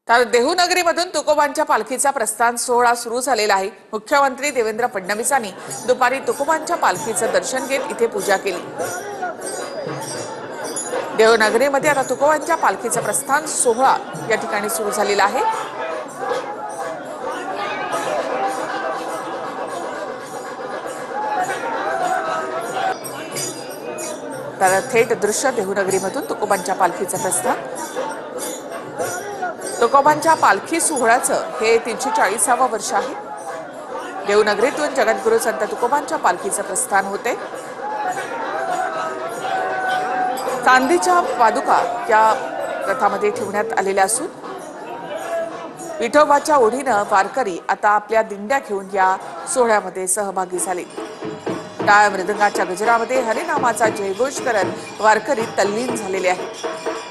तर देहूनगरीमधून तुकोबांच्या पालखीचा प्रस्थान सोहळा सुरू झालेला आहे। मुख्यमंत्री देवेंद्र फडणवीसांनी दुपारी तुकोबांच्या पालखीचं दर्शन घेत इथे पूजा केली। देहूनगरीमध्ये आता तुकोबांच्या पालखीचा प्रस्थान सोहळा या ठिकाणी सुरू झालेला आहे। तर थेट दृश्य देहूनगरीमधून तुकोबांच्या पालखीचं प्रस्थान। तुकोबांच्या पालखी सोहळ्याचं हे 340वे वर्ष आहे। देहूनगरीतून जगद्गुरू संत तुकोबांच्या पालखीचं प्रस्थान होते। चांदीच्या पादुका या रथामध्ये ठेवण्यात आलेल्या असून विठोबाच्या ओढीनं वारकरी आता आपल्या दिंड्या घेऊन या सोहळ्यामध्ये सहभागी झाले। टाळ मृदंगाच्या गजरामध्ये हरिनामाचा जयघोष करत वारकरी तल्लीन झालेले आहेत।